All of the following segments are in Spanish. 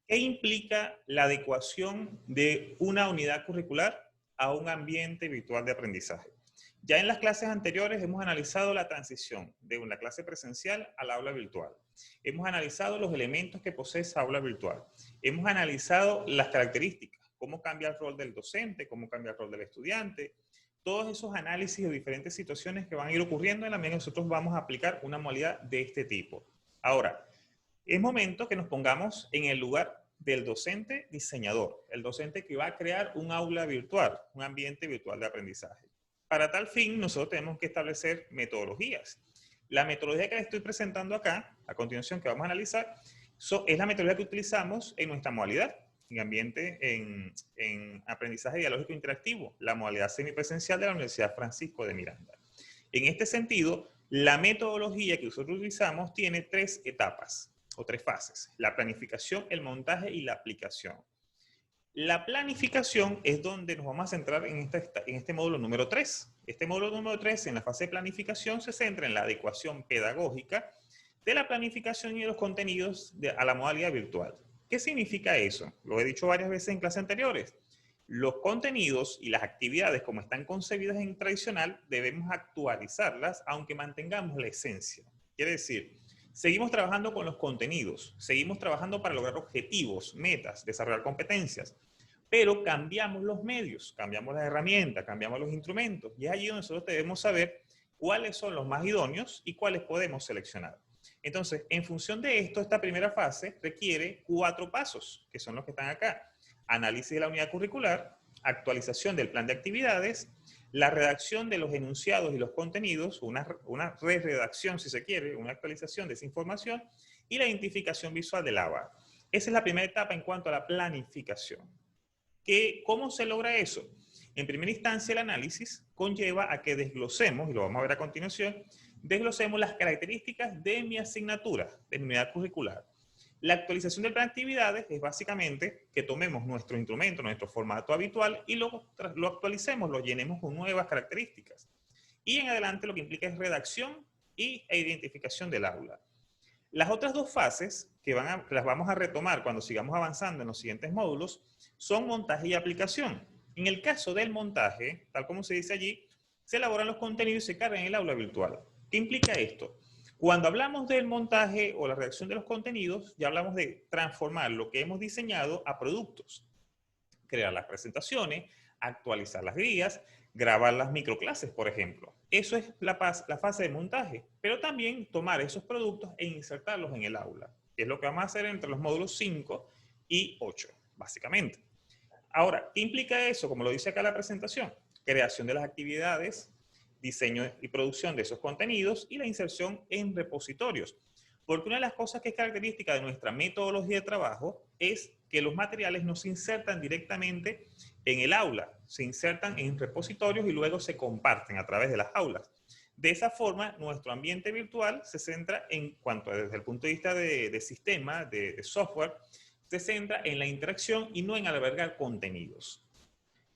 ¿Qué implica la adecuación de una unidad curricular a un ambiente virtual de aprendizaje? Ya en las clases anteriores hemos analizado la transición de una clase presencial al aula virtual. Hemos analizado los elementos que posee esa aula virtual. Hemos analizado las características, cómo cambia el rol del docente, cómo cambia el rol del estudiante, todos esos análisis de diferentes situaciones que van a ir ocurriendo en la medida que nosotros vamos a aplicar una modalidad de este tipo. Ahora, es momento que nos pongamos en el lugar del docente diseñador, el docente que va a crear un aula virtual, un ambiente virtual de aprendizaje. Para tal fin, nosotros tenemos que establecer metodologías. La metodología que les estoy presentando acá, a continuación que vamos a analizar, es la metodología que utilizamos en nuestra modalidad, en aprendizaje dialógico interactivo, la modalidad semipresencial de la Universidad Francisco de Miranda. En este sentido, la metodología que nosotros utilizamos tiene 3 etapas o 3 fases: la planificación, el montaje y la aplicación. La planificación es donde nos vamos a centrar en este módulo número 3. Este módulo número 3, en la fase de planificación, se centra en la adecuación pedagógica de la planificación y de los contenidos a la modalidad virtual. ¿Qué significa eso? Lo he dicho varias veces en clases anteriores. Los contenidos y las actividades, como están concebidas en tradicional, debemos actualizarlas aunque mantengamos la esencia. Quiere decir, seguimos trabajando con los contenidos, seguimos trabajando para lograr objetivos, metas, desarrollar competencias, pero cambiamos los medios, cambiamos las herramientas, cambiamos los instrumentos, y es allí donde nosotros debemos saber cuáles son los más idóneos y cuáles podemos seleccionar. Entonces, en función de esto, esta primera fase requiere 4 pasos, que son los que están acá: análisis de la unidad curricular, actualización del plan de actividades, la redacción de los enunciados y los contenidos, una re-redacción si se quiere, una actualización de esa información, y la identificación visual del ABA. Esa es la primera etapa en cuanto a la planificación. ¿Cómo se logra eso? En primera instancia, el análisis conlleva a que desglosemos, y lo vamos a ver a continuación, desglosemos las características de mi asignatura, de mi unidad curricular. La actualización del plan de actividades es básicamente que tomemos nuestro instrumento, nuestro formato habitual, y lo actualicemos, lo llenemos con nuevas características. Y en adelante lo que implica es redacción e identificación del aula. Las otras 2 fases, las vamos a retomar cuando sigamos avanzando en los siguientes módulos, son montaje y aplicación. En el caso del montaje, tal como se dice allí, se elaboran los contenidos y se cargan en el aula virtual. ¿Qué implica esto? Cuando hablamos del montaje o la redacción de los contenidos, ya hablamos de transformar lo que hemos diseñado a productos. Crear las presentaciones, actualizar las guías, grabar las microclases, por ejemplo. Eso es la fase de montaje, pero también tomar esos productos e insertarlos en el aula, que es lo que vamos a hacer entre los módulos 5 y 8, básicamente. Ahora, ¿qué implica eso? Como lo dice acá la presentación: creación de las actividades, diseño y producción de esos contenidos y la inserción en repositorios. Porque una de las cosas que es característica de nuestra metodología de trabajo es que los materiales no se insertan directamente en el aula, se insertan en repositorios y luego se comparten a través de las aulas. De esa forma, nuestro ambiente virtual se centra en cuanto a, desde el punto de vista de sistema, de software, se centra en la interacción y no en albergar contenidos.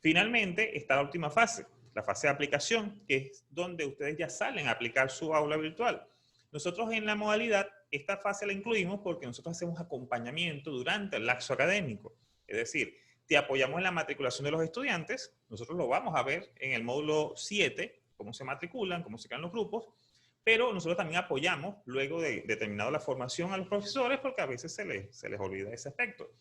Finalmente está la última fase, la fase de aplicación, que es donde ustedes ya salen a aplicar su aula virtual. Nosotros en la modalidad, esta fase la incluimos porque nosotros hacemos acompañamiento durante el lapso académico. Es decir, te apoyamos en la matriculación de los estudiantes, nosotros lo vamos a ver en el módulo 7, cómo se matriculan, cómo se crean los grupos, pero nosotros también apoyamos, luego de terminado la formación, a los profesores, porque a veces se les olvida ese aspecto.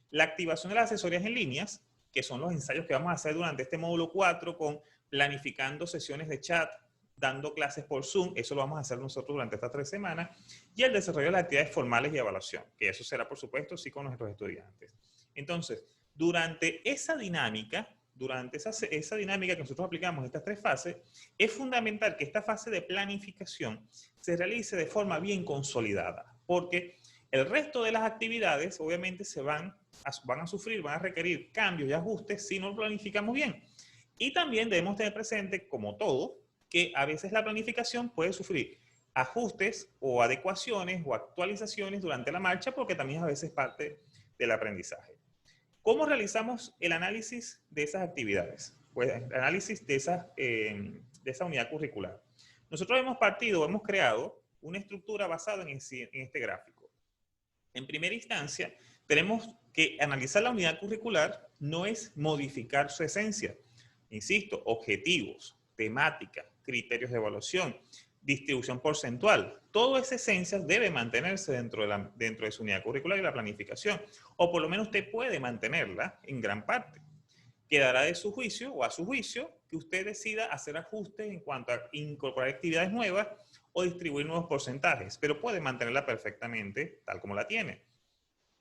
La activación de las asesorías en líneas, que son los ensayos que vamos a hacer durante este módulo 4, con planificando sesiones de chat, dando clases por Zoom, eso lo vamos a hacer nosotros durante estas 3 semanas, y el desarrollo de las actividades formales y evaluación, que eso será, por supuesto, sí con nuestros estudiantes. Entonces, durante esa dinámica que nosotros aplicamos, estas 3 fases, es fundamental que esta fase de planificación se realice de forma bien consolidada, porque el resto de las actividades obviamente van a requerir cambios y ajustes si no lo planificamos bien. Y también debemos tener presente, como todo, que a veces la planificación puede sufrir ajustes o adecuaciones o actualizaciones durante la marcha, porque también a veces es parte del aprendizaje. ¿Cómo realizamos el análisis de esas actividades? Pues el análisis de esa unidad curricular. Nosotros hemos creado una estructura basada en este gráfico. En primera instancia, tenemos que analizar la unidad curricular no es modificar su esencia. Insisto, objetivos, temática, criterios de evaluación, distribución porcentual, toda esa esencia debe mantenerse dentro de su unidad curricular y la planificación, o por lo menos usted puede mantenerla en gran parte. Quedará de su juicio o a su juicio que usted decida hacer ajustes en cuanto a incorporar actividades nuevas o distribuir nuevos porcentajes, pero puede mantenerla perfectamente tal como la tiene.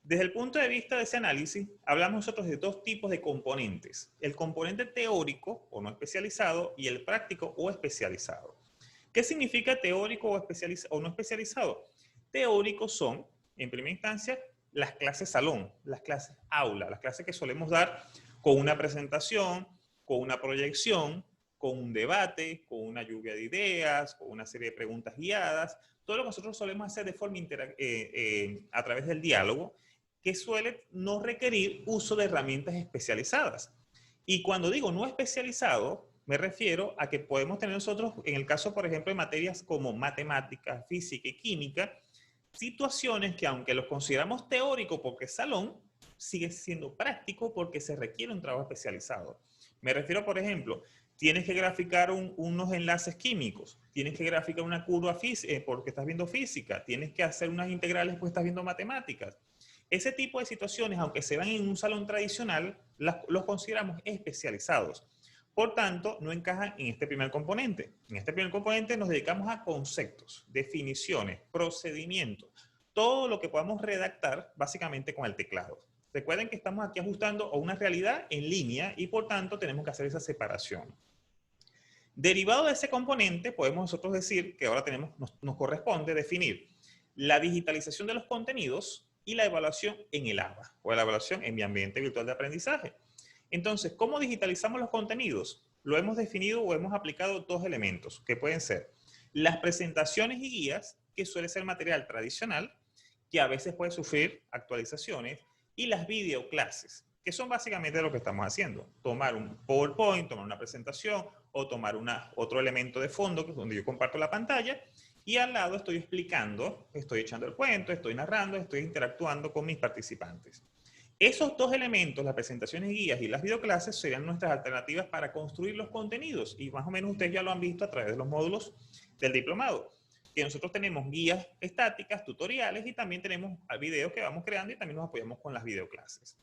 Desde el punto de vista de ese análisis, hablamos nosotros de dos tipos de componentes: el componente teórico o no especializado y el práctico o especializado. ¿Qué significa teórico o no especializado? Teóricos son, en primera instancia, las clases salón, las clases aula, las clases que solemos dar con una presentación, con una proyección, con un debate, con una lluvia de ideas, con una serie de preguntas guiadas, todo lo que nosotros solemos hacer de forma a través del diálogo, que suele no requerir uso de herramientas especializadas. Y cuando digo no especializado, me refiero a que podemos tener nosotros, en el caso, por ejemplo, de materias como matemáticas, física y química, situaciones que, aunque los consideramos teóricos porque es salón, sigue siendo práctico porque se requiere un trabajo especializado. Me refiero, por ejemplo, tienes que graficar unos enlaces químicos, tienes que graficar una curva porque estás viendo física, tienes que hacer unas integrales porque estás viendo matemáticas. Ese tipo de situaciones, aunque se dan en un salón tradicional, los consideramos especializados. Por tanto, no encajan en este primer componente. En este primer componente nos dedicamos a conceptos, definiciones, procedimientos, todo lo que podamos redactar básicamente con el teclado. Recuerden que estamos aquí ajustando a una realidad en línea y por tanto tenemos que hacer esa separación. Derivado de ese componente, podemos nosotros decir que ahora nos corresponde definir la digitalización de los contenidos y la evaluación en el ABA, o la evaluación en mi ambiente virtual de aprendizaje. Entonces, ¿cómo digitalizamos los contenidos? Lo hemos definido o hemos aplicado dos elementos, que pueden ser las presentaciones y guías, que suele ser material tradicional, que a veces puede sufrir actualizaciones, y las videoclases, que son básicamente lo que estamos haciendo. Tomar un PowerPoint, tomar una presentación, o tomar otro elemento de fondo, donde yo comparto la pantalla, y al lado estoy explicando, estoy echando el cuento, estoy narrando, estoy interactuando con mis participantes. Esos dos elementos, las presentaciones y guías y las videoclases, serían nuestras alternativas para construir los contenidos. Y más o menos ustedes ya lo han visto a través de los módulos del diplomado, que nosotros tenemos guías estáticas, tutoriales y también tenemos videos que vamos creando y también nos apoyamos con las videoclases.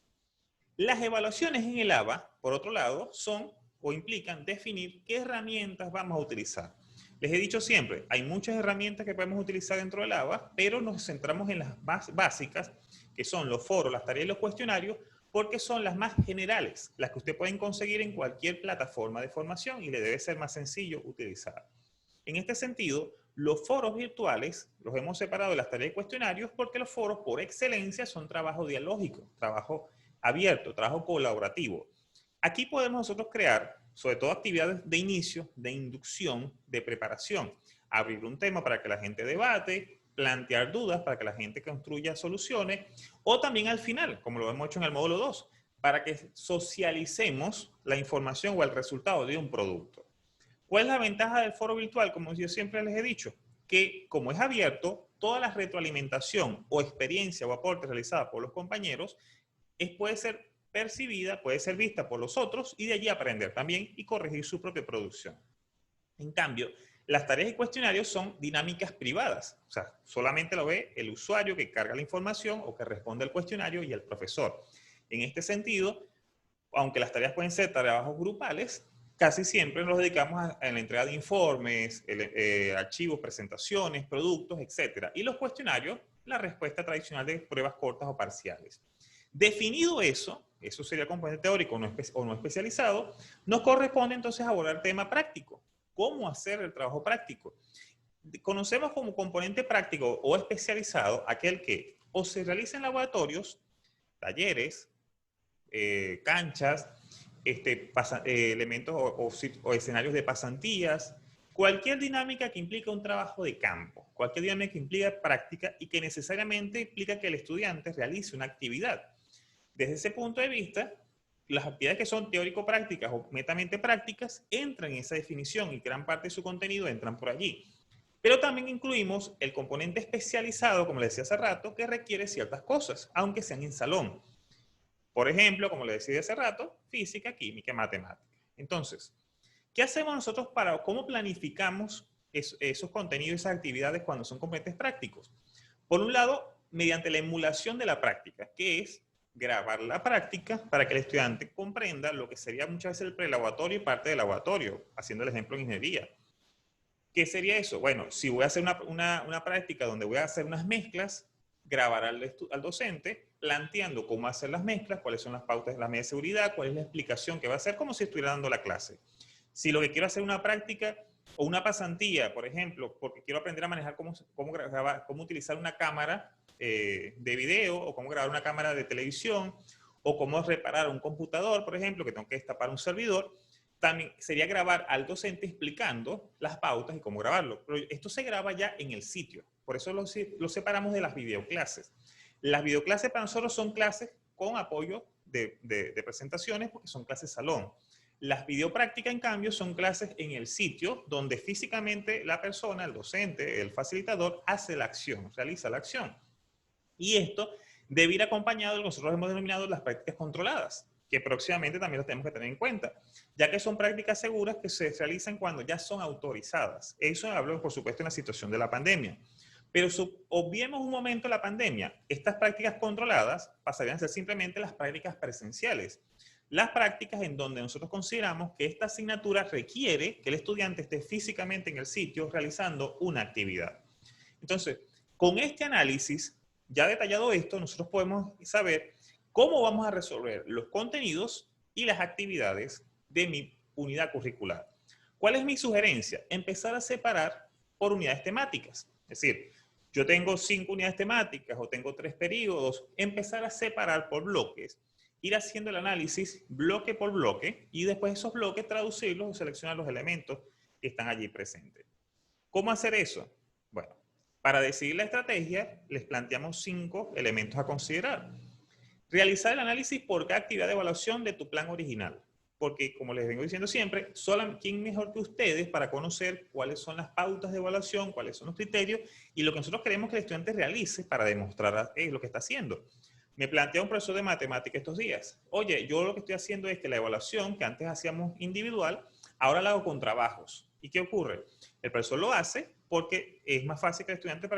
Las evaluaciones en el ABA, por otro lado, son o implican definir qué herramientas vamos a utilizar. Les he dicho siempre, hay muchas herramientas que podemos utilizar dentro del ABA, pero nos centramos en las más básicas, que son los foros, las tareas y los cuestionarios, porque son las más generales, las que usted pueden conseguir en cualquier plataforma de formación y le debe ser más sencillo utilizar. En este sentido, los foros virtuales los hemos separado de las tareas y cuestionarios porque los foros por excelencia son trabajo dialógico, trabajo abierto, trabajo colaborativo. Aquí podemos nosotros crear, sobre todo, actividades de inicio, de inducción, de preparación. Abrir un tema para que la gente debate, plantear dudas para que la gente construya soluciones, o también al final, como lo hemos hecho en el módulo 2, para que socialicemos la información o el resultado de un producto. ¿Cuál es la ventaja del foro virtual? Como yo siempre les he dicho, que como es abierto, toda la retroalimentación o experiencia o aporte realizada por los compañeros puede ser percibida, puede ser vista por los otros y de allí aprender también y corregir su propia producción. En cambio, las tareas y cuestionarios son dinámicas privadas, o sea, solamente lo ve el usuario que carga la información o que responde al cuestionario y el profesor. En este sentido, aunque las tareas pueden ser trabajos grupales, casi siempre nos dedicamos a la entrega de informes, archivos, presentaciones, productos, etc. Y los cuestionarios, la respuesta tradicional de pruebas cortas o parciales. Definido eso sería el componente teórico o no especializado, nos corresponde entonces abordar el tema práctico. ¿Cómo hacer el trabajo práctico? Conocemos como componente práctico o especializado aquel que o se realiza en laboratorios, talleres, canchas, elementos o escenarios de pasantías, cualquier dinámica que implica un trabajo de campo, cualquier dinámica que implica práctica y que necesariamente implica que el estudiante realice una actividad. Desde ese punto de vista, las actividades que son teórico-prácticas o netamente prácticas entran en esa definición y gran parte de su contenido entran por allí. Pero también incluimos el componente especializado, como les decía hace rato, que requiere ciertas cosas, aunque sean en salón. Por ejemplo, como le decía hace rato, física, química, matemática. Entonces, ¿qué hacemos nosotros cómo planificamos esos contenidos y esas actividades cuando son componentes prácticos? Por un lado, mediante la emulación de la práctica, que es grabar la práctica para que el estudiante comprenda lo que sería muchas veces el prelaboratorio y parte del laboratorio, haciendo el ejemplo en ingeniería. ¿Qué sería eso? Bueno, si voy a hacer una práctica donde voy a hacer unas mezclas, grabar al docente planteando cómo hacer las mezclas, cuáles son las pautas de la medida de seguridad, cuál es la explicación que va a hacer, como si estuviera dando la clase. Si lo que quiero hacer una práctica o una pasantía, por ejemplo, porque quiero aprender a manejar cómo utilizar una cámara de video o cómo grabar una cámara de televisión o cómo reparar un computador, por ejemplo, que tengo que destapar un servidor, también sería grabar al docente explicando las pautas y cómo grabarlo. Pero esto se graba ya en el sitio. Por eso lo separamos de las videoclases. Las videoclases para nosotros son clases con apoyo de presentaciones porque son clases salón. Las videoprácticas, en cambio, son clases en el sitio donde físicamente la persona, el docente, el facilitador, hace la acción, realiza la acción. Y esto debe ir acompañado de lo que nosotros hemos denominado las prácticas controladas, que próximamente también las tenemos que tener en cuenta, ya que son prácticas seguras que se realizan cuando ya son autorizadas. Eso hablo, por supuesto, en la situación de la pandemia. Pero obviemos un momento la pandemia. Estas prácticas controladas pasarían a ser simplemente las prácticas presenciales. Las prácticas en donde nosotros consideramos que esta asignatura requiere que el estudiante esté físicamente en el sitio realizando una actividad. Entonces, con este análisis, ya detallado esto, nosotros podemos saber cómo vamos a resolver los contenidos y las actividades de mi unidad curricular. ¿Cuál es mi sugerencia? Empezar a separar por unidades temáticas. Es decir, yo tengo 5 unidades temáticas o tengo 3 periodos, empezar a separar por bloques, ir haciendo el análisis bloque por bloque y después esos bloques traducirlos o seleccionar los elementos que están allí presentes. ¿Cómo hacer eso? Bueno, para decidir la estrategia les planteamos 5 elementos a considerar. Realizar el análisis por cada actividad de evaluación de tu plan original. Porque, como les vengo diciendo siempre, ¿quién mejor que ustedes para conocer cuáles son las pautas de evaluación, cuáles son los criterios y lo que nosotros queremos que el estudiante realice para demostrar lo que está haciendo? Me plantea un profesor de matemática estos días. Oye, yo lo que estoy haciendo es que la evaluación que antes hacíamos individual, ahora la hago con trabajos. ¿Y qué ocurre? El profesor lo hace porque es más fácil que el estudiante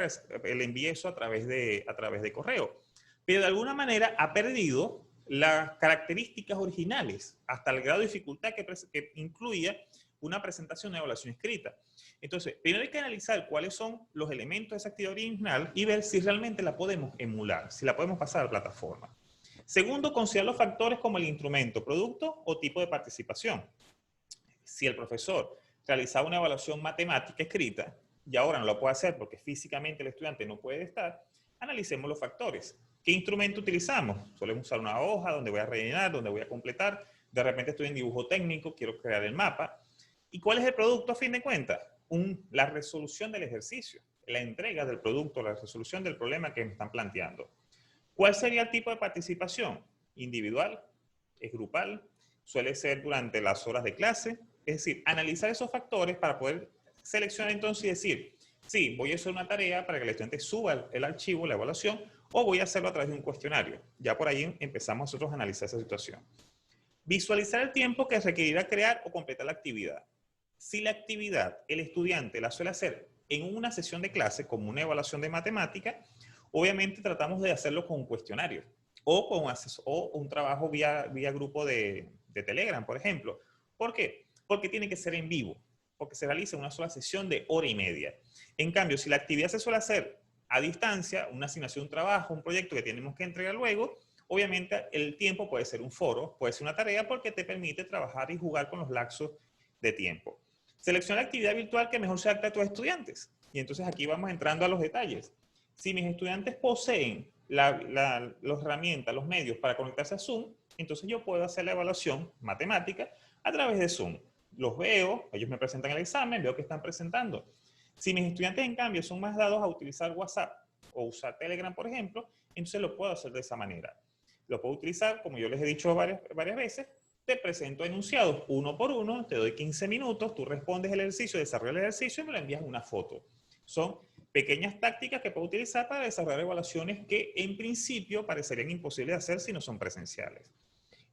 le envíe eso a través de correo. Pero de alguna manera ha perdido las características originales, hasta el grado de dificultad que incluía una presentación de evaluación escrita. Entonces, primero hay que analizar cuáles son los elementos de esa actividad original y ver si realmente la podemos emular, si la podemos pasar a la plataforma. Segundo, considerar los factores como el instrumento, producto o tipo de participación. Si el profesor realizaba una evaluación matemática escrita y ahora no lo puede hacer porque físicamente el estudiante no puede estar, analicemos los factores. ¿Qué instrumento utilizamos? Solemos usar una hoja donde voy a rellenar, donde voy a completar. De repente estoy en dibujo técnico, quiero crear el mapa. ¿Y cuál es el producto a fin de cuentas? La resolución del ejercicio, la entrega del producto, la resolución del problema que me están planteando. ¿Cuál sería el tipo de participación? Individual, es grupal, suele ser durante las horas de clase. Es decir, analizar esos factores para poder seleccionar entonces y decir, sí, voy a hacer una tarea para que el estudiante suba el archivo, la evaluación, o voy a hacerlo a través de un cuestionario. Ya por ahí empezamos nosotros a analizar esa situación. Visualizar el tiempo que requerirá crear o completar la actividad. Si la actividad el estudiante la suele hacer en una sesión de clase, como una evaluación de matemática, obviamente tratamos de hacerlo con un cuestionario o un trabajo vía grupo de Telegram, por ejemplo. ¿Por qué? Porque tiene que ser en vivo, porque se realiza una sola sesión de hora y media. En cambio, si la actividad se suele hacer a distancia, una asignación, un trabajo, un proyecto que tenemos que entregar luego, obviamente el tiempo puede ser un foro, puede ser una tarea porque te permite trabajar y jugar con los lapsos de tiempo. Selecciona la actividad virtual que mejor se adapte a tus estudiantes. Y entonces aquí vamos entrando a los detalles. Si mis estudiantes poseen las herramientas, los medios para conectarse a Zoom, entonces yo puedo hacer la evaluación matemática a través de Zoom. Los veo, ellos me presentan el examen, veo que están presentando. Si mis estudiantes, en cambio, son más dados a utilizar WhatsApp o usar Telegram, por ejemplo, entonces lo puedo hacer de esa manera. Lo puedo utilizar, como yo les he dicho varias veces, te presento enunciados uno por uno, te doy 15 minutos, tú respondes el ejercicio, desarrollas el ejercicio y me lo envías una foto. Son pequeñas tácticas que puedo utilizar para desarrollar evaluaciones que en principio parecerían imposibles de hacer si no son presenciales.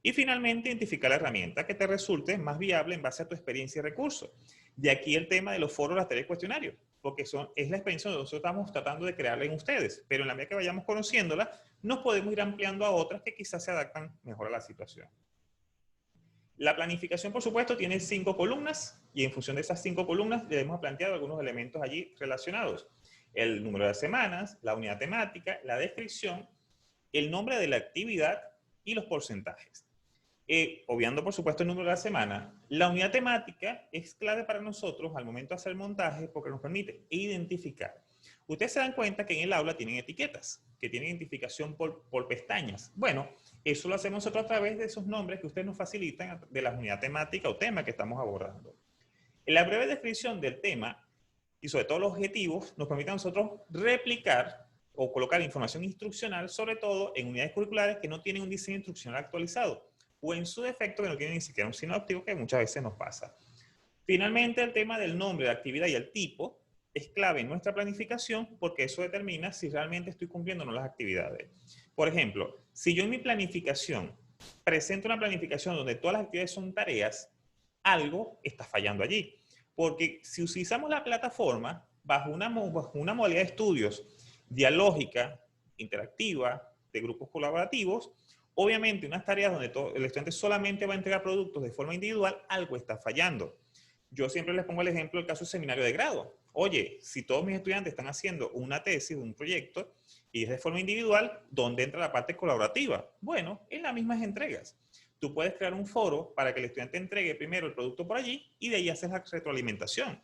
Y finalmente, identificar la herramienta que te resulte más viable en base a tu experiencia y recursos. De aquí el tema de los foros, las tareas y cuestionarios, porque es la experiencia que nosotros estamos tratando de crearla en ustedes, pero en la medida que vayamos conociéndola, nos podemos ir ampliando a otras que quizás se adaptan mejor a la situación. La planificación, por supuesto, tiene 5 columnas y en función de esas 5 columnas le hemos planteado algunos elementos allí relacionados. El número de semanas, la unidad temática, la descripción, el nombre de la actividad y los porcentajes. Obviando, por supuesto, el número de la semana, la unidad temática es clave para nosotros al momento de hacer el montaje porque nos permite identificar. Ustedes se dan cuenta que en el aula tienen etiquetas, que tienen identificación por pestañas. Bueno, eso lo hacemos nosotros a través de esos nombres que ustedes nos facilitan de la unidad temática o tema que estamos abordando. En la breve descripción del tema y sobre todo los objetivos nos permite a nosotros replicar o colocar información instruccional, sobre todo en unidades curriculares que no tienen un diseño instruccional actualizado o en su defecto que no tienen ni siquiera un sinóptico, que muchas veces nos pasa. Finalmente, el tema del nombre de actividad y el tipo es clave en nuestra planificación porque eso determina si realmente estoy cumpliendo o no las actividades. Por ejemplo, si yo en mi planificación presento una planificación donde todas las actividades son tareas, algo está fallando allí. Porque si utilizamos la plataforma bajo una modalidad de estudios dialógica, interactiva, de grupos colaborativos, obviamente unas tareas donde el estudiante solamente va a entregar productos de forma individual, algo está fallando. Yo siempre les pongo el ejemplo del caso del seminario de grado. Oye, si todos mis estudiantes están haciendo una tesis, un proyecto, y es de forma individual, ¿dónde entra la parte colaborativa? Bueno, en las mismas entregas. Tú puedes crear un foro para que el estudiante entregue primero el producto por allí y de ahí haces la retroalimentación.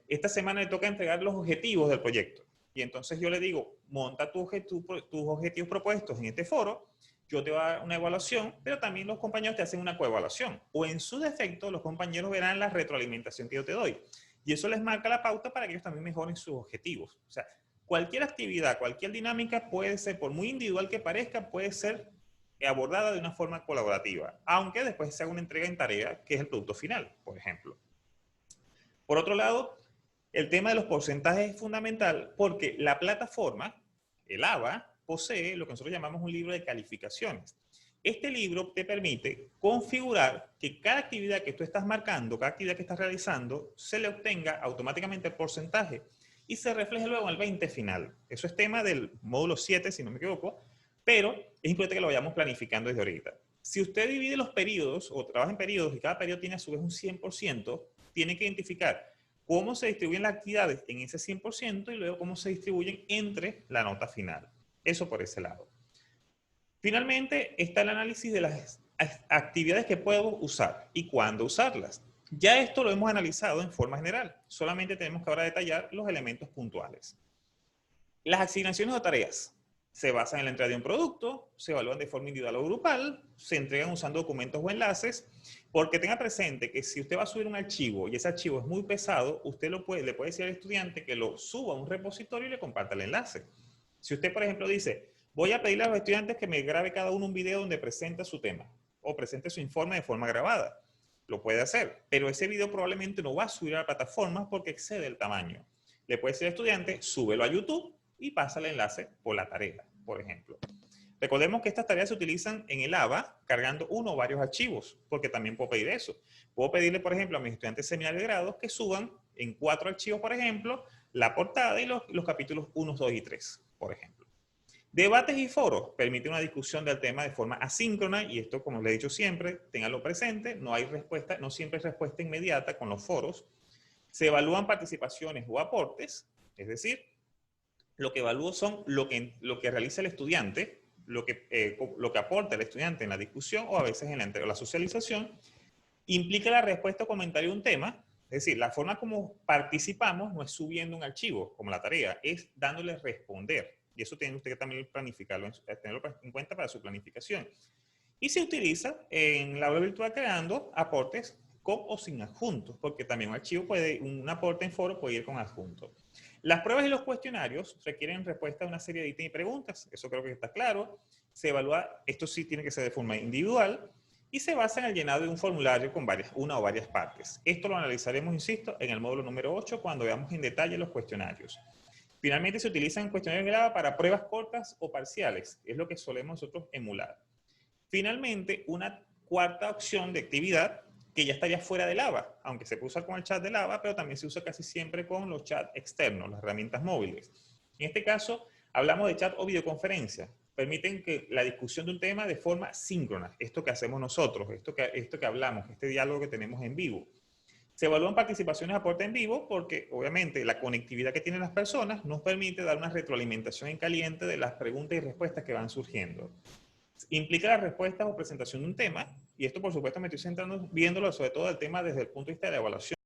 Esta semana le toca entregar los objetivos del proyecto. Y entonces yo le digo, monta tus objetivos propuestos en este foro, yo te voy a dar una evaluación, pero también los compañeros te hacen una coevaluación. O en su defecto, los compañeros verán la retroalimentación que yo te doy. Y eso les marca la pauta para que ellos también mejoren sus objetivos. O sea, cualquier actividad, cualquier dinámica puede ser, por muy individual que parezca, puede ser abordada de una forma colaborativa, aunque después se haga una entrega en tarea, que es el producto final, por ejemplo. Por otro lado, el tema de los porcentajes es fundamental porque la plataforma, el ABA, posee lo que nosotros llamamos un libro de calificaciones. Este libro te permite configurar que cada actividad que tú estás marcando, cada actividad que estás realizando, se le obtenga automáticamente el porcentaje y se refleje luego en el 20 final. Eso es tema del módulo 7, si no me equivoco, pero es importante que lo vayamos planificando desde ahorita. Si usted divide los periodos o trabaja en periodos y cada periodo tiene a su vez un 100%, tiene que identificar cómo se distribuyen las actividades en ese 100% y luego cómo se distribuyen entre la nota final. Eso por ese lado. Finalmente está el análisis de las actividades que puedo usar y cuándo usarlas. Ya esto lo hemos analizado en forma general. Solamente tenemos que ahora detallar los elementos puntuales. Las asignaciones o tareas se basan en la entrega de un producto, se evalúan de forma individual o grupal, se entregan usando documentos o enlaces, porque tenga presente que si usted va a subir un archivo y ese archivo es muy pesado, usted le puede decir al estudiante que lo suba a un repositorio y le comparta el enlace. Si usted, por ejemplo, dice, voy a pedirle a los estudiantes que me grabe cada uno un video donde presenta su tema o presente su informe de forma grabada, lo puede hacer, pero ese video probablemente no va a subir a la plataforma porque excede el tamaño. Le puede decir al estudiante, súbelo a YouTube y pasa el enlace por la tarea, por ejemplo. Recordemos que estas tareas se utilizan en el ABA cargando uno o varios archivos, porque también puedo pedir eso. Puedo pedirle, por ejemplo, a mis estudiantes de seminario de grados que suban en 4 archivos, por ejemplo, la portada y los capítulos 1, 2 y 3, por ejemplo. Debates y foros permiten una discusión del tema de forma asíncrona y esto, como les he dicho siempre, ténganlo presente, no hay respuesta, no siempre hay respuesta inmediata con los foros. Se evalúan participaciones o aportes, es decir, lo que evalúo son lo que realiza el estudiante, lo que aporta el estudiante en la discusión o a veces en la socialización, implica la respuesta o comentario de un tema, es decir, la forma como participamos no es subiendo un archivo como la tarea, es dándole responder. Y eso tiene usted que también planificarlo, tenerlo en cuenta para su planificación. Y se utiliza en la aula virtual creando aportes con o sin adjuntos, porque también un aporte en foro puede ir con adjuntos. Las pruebas y los cuestionarios requieren respuesta a una serie de ítems y preguntas, eso creo que está claro. Se evalúa, esto sí tiene que ser de forma individual, y se basa en el llenado de un formulario con una o varias partes. Esto lo analizaremos, insisto, en el módulo número 8 cuando veamos en detalle los cuestionarios. Finalmente, se utilizan cuestionarios de Java para pruebas cortas o parciales. Es lo que solemos nosotros emular. Finalmente, una cuarta opción de actividad que ya estaría fuera de Lava, aunque se puede usar con el chat de Lava, pero también se usa casi siempre con los chats externos, las herramientas móviles. En este caso, hablamos de chat o videoconferencia. Permiten que la discusión de un tema de forma síncrona, esto que hacemos nosotros, esto que hablamos, este diálogo que tenemos en vivo. Se evalúan participaciones a aporte en vivo porque, obviamente, la conectividad que tienen las personas nos permite dar una retroalimentación en caliente de las preguntas y respuestas que van surgiendo. Implica las respuestas o presentación de un tema, y esto, por supuesto, me estoy centrando, viéndolo sobre todo el tema desde el punto de vista de la evaluación.